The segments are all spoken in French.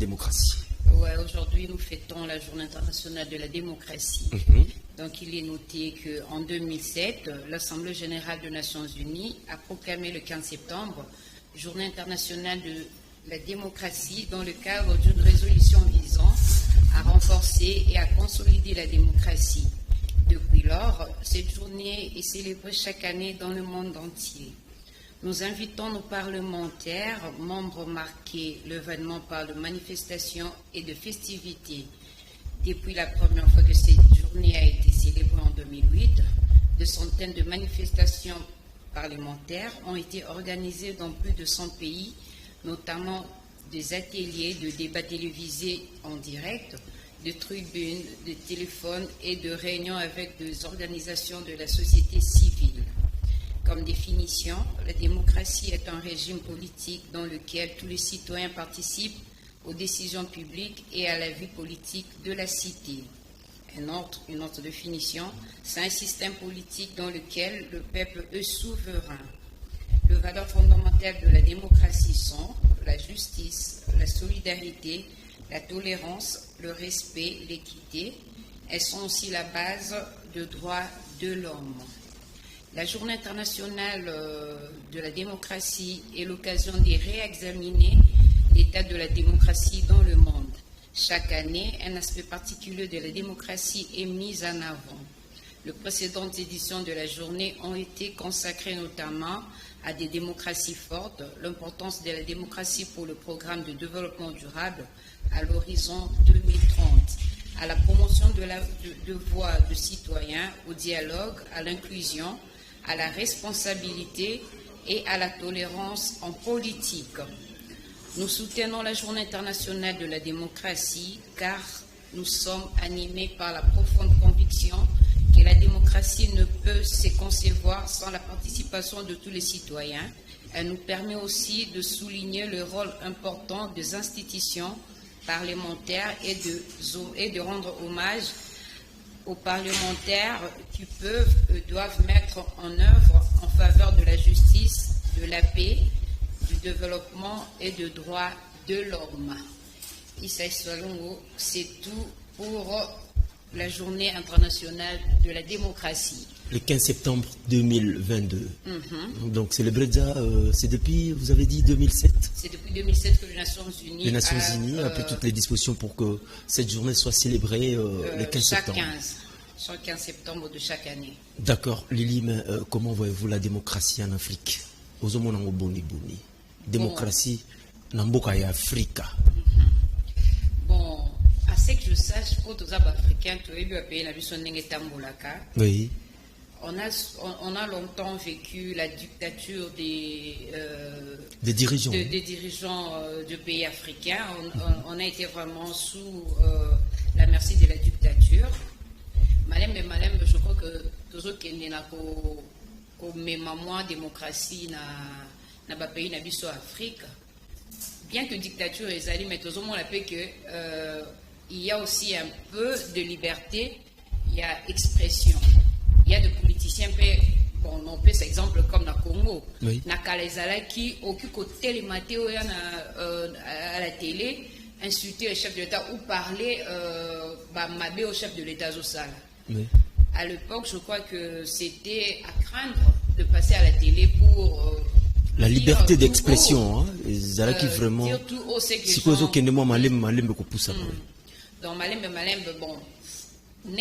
démocratie. Ouais, aujourd'hui, nous fêtons la Journée internationale de la démocratie. Donc, il est noté qu'en 2007, l'Assemblée générale des Nations unies a proclamé le 15 septembre Journée internationale de la démocratie dans le cadre d'une résolution visant à renforcer et à consolider la démocratie. Depuis lors, cette journée est célébrée chaque année dans le monde entier. Nous invitons nos parlementaires, membres marqués l'événement par de manifestations et de festivités. Depuis la première fois que cette journée a été célébrée en 2008, des centaines de manifestations parlementaires ont été organisées dans plus de 100 pays, notamment des ateliers de débats télévisés en direct, de tribunes, de téléphones et de réunions avec des organisations de la société civile. Comme définition, la démocratie est un régime politique dans lequel tous les citoyens participent aux décisions publiques et à la vie politique de la cité. Une autre définition, c'est un système politique dans lequel le peuple est souverain. Les valeurs fondamentales de la démocratie sont la justice, la solidarité, la tolérance, le respect, l'équité. Elles sont aussi la base des droits de l'homme. La Journée internationale de la démocratie est l'occasion de réexaminer l'état de la démocratie dans le monde. Chaque année, un aspect particulier de la démocratie est mis en avant. Les précédentes éditions de la journée ont été consacrées notamment à des démocraties fortes, l'importance de la démocratie pour le programme de développement durable à l'horizon 2030, à la promotion de voix de citoyens, au dialogue, à l'inclusion, à la responsabilité et à la tolérance en politique. Nous soutenons la Journée internationale de la démocratie car nous sommes animés par la profonde conviction que la démocratie ne peut se concevoir sans la participation de tous les citoyens. Elle nous permet aussi de souligner le rôle important des institutions parlementaires et de rendre hommage aux parlementaires qui doivent mettre en œuvre en faveur de la justice, de la paix, du développement et des droits de l'homme. Issa Salongo, c'est tout pour la Journée internationale de la démocratie. Le 15 septembre 2022. Donc célébrer déjà, c'est depuis, vous avez dit 2007. C'est depuis 2007 que les Nations Unies a pris toutes les dispositions pour que cette journée soit célébrée le 15 septembre. Chaque 15 septembre de chaque année. D'accord. Lili, mais comment voyez-vous la démocratie en Afrique? Démocratie dans le Afrique. Bon, à ce que je sache, pour tous les Africains, tous les pays, oui. On a longtemps vécu la dictature des dirigeants, des dirigeants de pays africains. On a été vraiment sous la merci de la dictature. Malem, je crois que toujours qu'il n'y a qu'au démocratie dans le pays de Afrique. Bien que dictature est allée, mais toujours on l'appelle que il y a aussi un peu de liberté, il y a expression. Il y a des politiciens, bon, on peut cet exemple comme dans le Congo, oui. Qui occupent au télématé à la télé, insulter le chef de l'État ou parler mabé au chef de l'État Zosala. Oui. À l'époque, je crois que c'était à craindre de passer à la télé pour la liberté d'expression, hein, qui vraiment. Dire tout haut, c'est que si vous avez donc Malembe, bon. Dans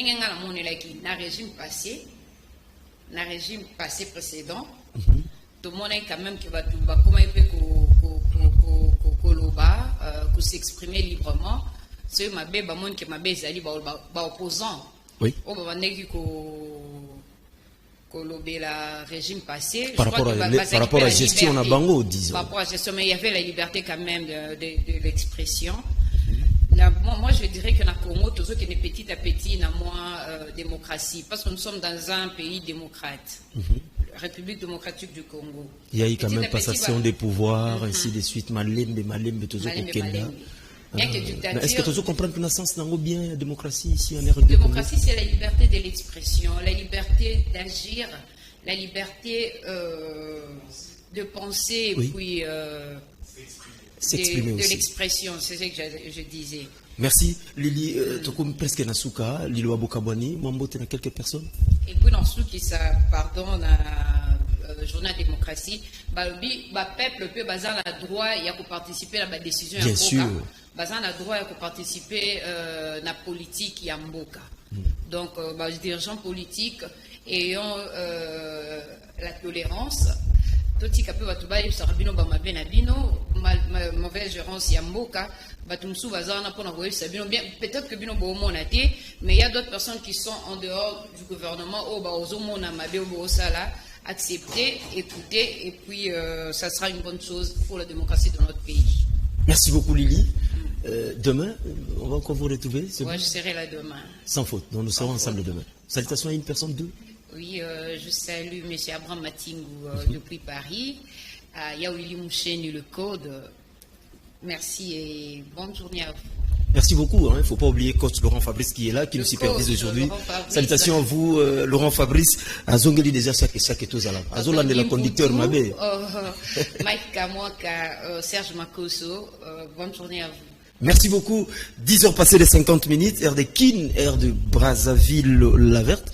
le régime passé précédent, tout le monde est quand même qui va comment il peut s'exprimer librement. C'est ma bébé qui m'a baisé opposant. Oui. Le régime passé. Par rapport à la gestion à Bango, disons. Par rapport à la gestion, mais il y avait la liberté quand même de l'expression. Moi, je dirais que dans le Congo, tout ce qui est petit à petit, il y a moins démocratie. Parce que nous sommes dans un pays démocrate. République démocratique du Congo. Il y a eu quand même passation des pouvoirs, ainsi de suite. Malembe, tout ça au Kenya. Est-ce que tu comprends que dans le sens bien la démocratie ici en RDC? La démocratie, c'est la liberté de l'expression, la liberté d'agir, la liberté de penser, oui. Puis s'exprimer aussi. De l'expression, c'est ce que je disais. Merci. Lili, comme presque Nasuka, Lilo Abokabwani, Mambote na quelques personnes. Et puis dans ce qui ça, pardon, la journée de démocratie, peuple peut bazar a droit il y a participer à la décision. Bien sûr. Bazar a droit à participer à la politique Yamboka. Donc, les dirigeants politiques ayant la tolérance. Toti kape batu ba yebisaka bino ba mabe na bino mauvaise gérance ya mboka batu musu bazana pona koyebisa bino bien peut-être que bino bomona te mais il y a d'autres personnes qui sont en dehors du gouvernement au ba ozomona mabe au sala accepter écouter et puis ça sera une bonne chose pour la démocratie dans notre pays. Merci beaucoup Lili. Demain on va encore vous retrouver. Ouais, je serai là demain. Sans faute. Donc nous serons ensemble demain. Salutations à une personne deux. Oui, je salue M. Abraham Matingou depuis Paris. Yaouli Moucheni, le code. Merci et bonne journée à vous. Merci beaucoup. Il ne faut pas oublier coach Laurent Fabrice qui est là, qui nous supervise aujourd'hui. Salutations à vous, Laurent Fabrice. Azongeli déjà chaque etozala. Azola de la conducteur Mabé. Mike Kamwaka, Serge Makoso. Bonne journée à vous. Merci beaucoup. 10 heures passées de 50 minutes. Air de Kin, air de Brazzaville, la Verte.